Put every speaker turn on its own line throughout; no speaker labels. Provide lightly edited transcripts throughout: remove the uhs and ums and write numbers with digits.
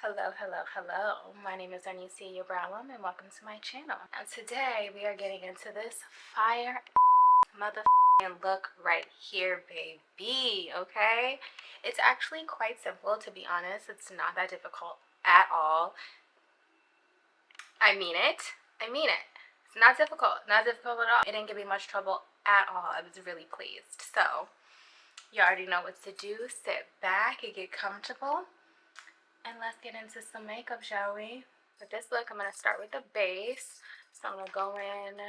Hello. My name is Anicia Brown and welcome to my channel. And today we are getting into this fire motherfucking look right here, baby, okay? It's actually quite simple, to be honest. It's not that difficult at all. I mean it. It's not difficult at all. It didn't give me much trouble at all. I was really pleased. So, you already know what to do. Sit back and get comfortable. And let's get into some makeup, shall we? For this look, I'm going to start with the base. So I'm going to go in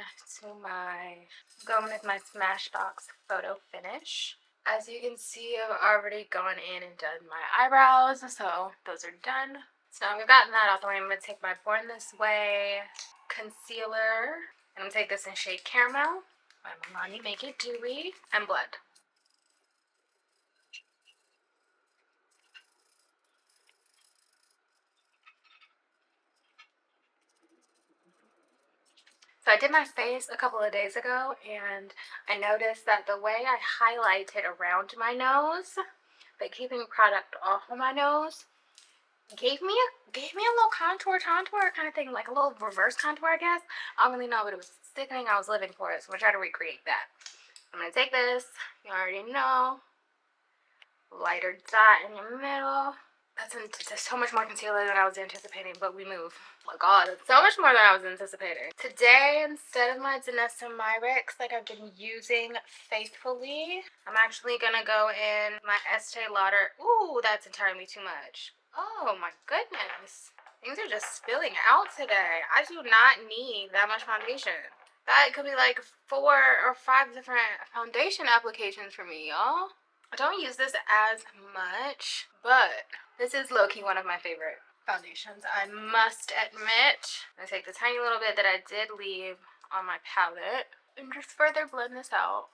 with my Smashbox Photo Finish. As you can see, I've already gone in and done my eyebrows, so those are done. So now we've gotten that out the way, I'm going to take my Born This Way concealer, and I'm going to take this in shade Caramel, my Milani Make It Dewy, and blend. So I did my face a couple of days ago, and I noticed that the way I highlighted around my nose, but keeping product off of my nose, gave me a little contour kind of thing, like a little reverse contour, I guess. I don't really know, but it was sickening. I was living for it, so I'm gonna try to recreate that. I'm gonna take this, you already know, lighter dot in the middle. That's so much more concealer than I was anticipating, but we move. Oh my god, it's so much more than I was anticipating. Today, instead of my Danessa Myricks like I've been using faithfully, I'm actually gonna go in my Estee Lauder. Ooh, that's entirely too much. Oh my goodness. Things are just spilling out today. I do not need that much foundation. That could be like 4 or 5 different foundation applications for me, y'all. I don't use this as much, but this is low-key one of my favorite foundations, I must admit. I'm going to take the tiny little bit that I did leave on my palette and just further blend this out.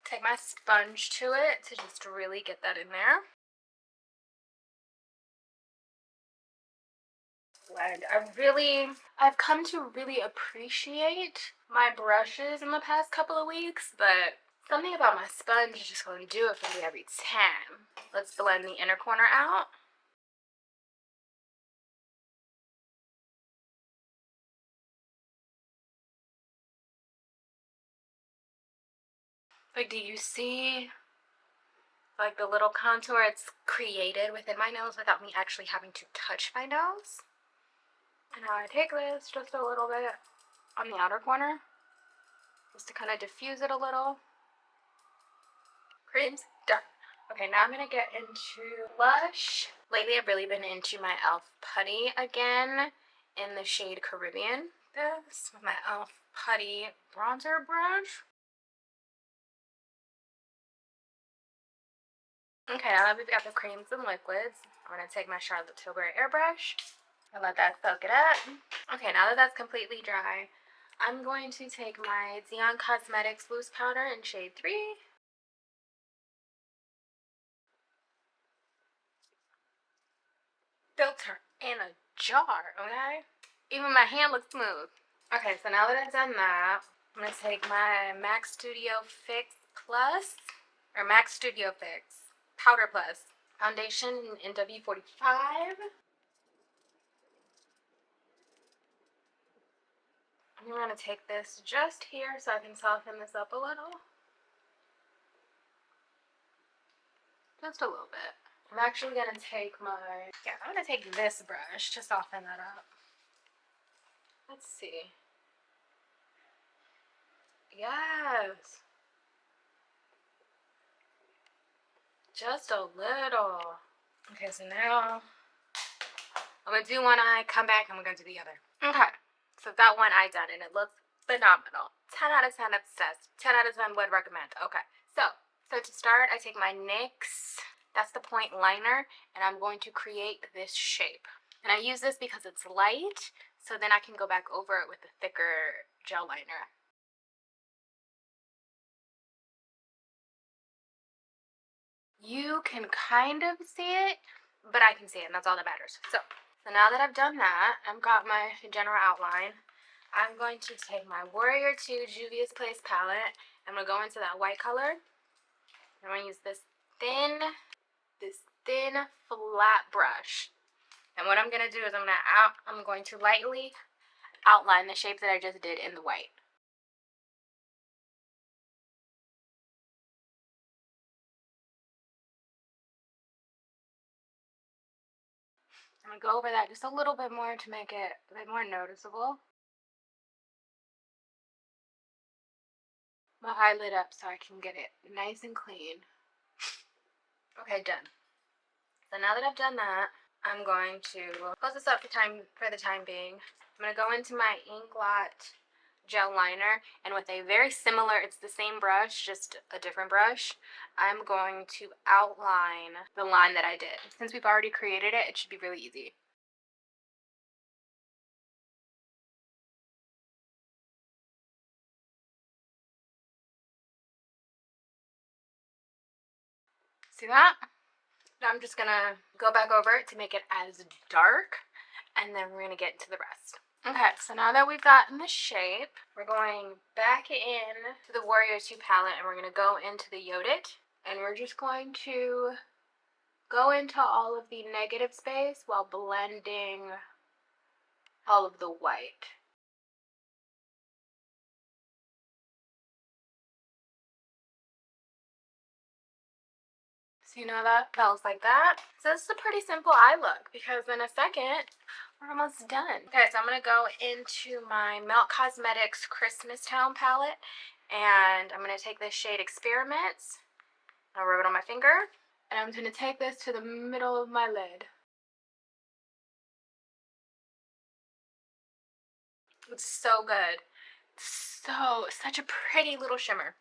Take my sponge to it to just really get that in there. Blend. I've come to really appreciate my brushes in the past couple of weeks, but something about my sponge is just going to do it for me every time. Let's blend the inner corner out. Like, do you see like the little contour it's created within my nose without me actually having to touch my nose? And now I take this just a little bit on the outer corner just to kind of diffuse it a little. Cream's done. Okay, now I'm gonna get into blush. Lately I've really been into my e.l.f. Putty again in the shade Caribbean. This with my e.l.f. Putty bronzer brush. Okay, now that we've got the creams and liquids, I'm going to take my Charlotte Tilbury airbrush and let that soak it up. Okay, now that that's completely dry, I'm going to take my Dion Cosmetics loose powder in shade 3. Filter in a jar, okay? Even my hand looks smooth. Okay, so now that I've done that, I'm going to take my MAC Studio Fix Plus, or MAC Studio Fix Powder Plus foundation in NW45. I'm going to take this just here so I can soften this up a little. Just a little bit. I'm actually going to take I'm going to take this brush to soften that up. Let's see. Yes. Just a little. Okay, so now I'm going to do one eye, come back, and we're going to do the other. Okay, so that one eye done, and it looks phenomenal. 10 out of 10 obsessed. 10 out of 10 would recommend. Okay, so to start, I take my NYX, that's the point liner, and I'm going to create this shape. And I use this because it's light, so then I can go back over it with a thicker gel liner. You can kind of see it, but I can see it, and that's all that matters. So now that I've done that, I've got my general outline. I'm going to take my Warrior 2 Juvia's Place palette, I'm going to go into that white color. I'm going to use this thin flat brush. And what I'm going to do is I'm going to lightly outline the shape that I just did in the white. I'm going to go over that just a little bit more to make it a bit more noticeable. My eyelid up so I can get it nice and clean. Okay, done. So now that I've done that, I'm going to close this up for the time being. I'm going to go into my Inglot gel liner, and with a very similar, it's the same brush, just a different brush, I'm going to outline the line that I did. Since we've already created it, it should be really easy. See that? Now I'm just gonna go back over it to make it as dark, and then we're gonna get into the rest. Okay, so now that we've gotten the shape, we're going back in to the Warrior 2 palette, and we're gonna go into the Yodit, and we're just going to go into all of the negative space while blending all of the white. So you know that looks like that. So this is a pretty simple eye look, because in a second we're almost done. Okay, so I'm gonna go into my Melt Cosmetics Christmas Town palette, and I'm gonna take this shade Experiments. I'll rub it on my finger, and I'm gonna take this to the middle of my lid. It's so good. Such a pretty little shimmer.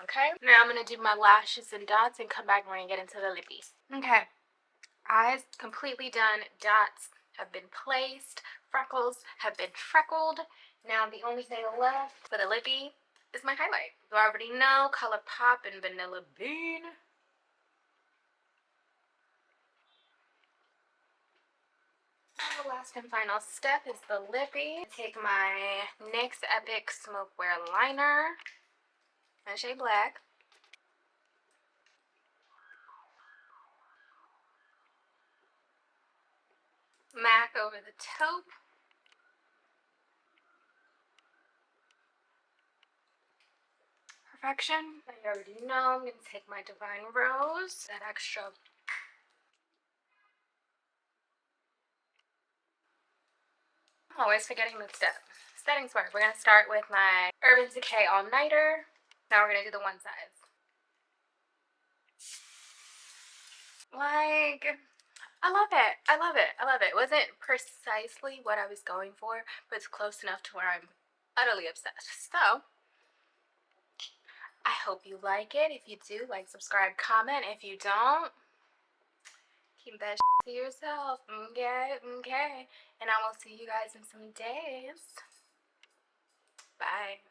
Okay, now I'm gonna do my lashes and dots and come back and we're gonna get into the lippies. Okay, eyes completely done. Dots have been placed. Freckles have been freckled. Now the only thing left for the lippy is my highlight. You already know ColourPop and Vanilla Bean. The last and final step is the lippy. Take my NYX Epic Smokewear Liner in shade Black. MAC over the taupe. Perfection. I already know. I'm going to take my Divine Rose, that extra. I'm always forgetting the step. Setting spray. We're going to start with my Urban Decay All Nighter. Now we're going to do the one size. Like, I love it. I love it. I love it. It wasn't precisely what I was going for, but it's close enough to where I'm utterly obsessed. So, I hope you like it. If you do, like, subscribe, comment. If you don't, keep that to yourself. Okay. And I will see you guys in some days. Bye.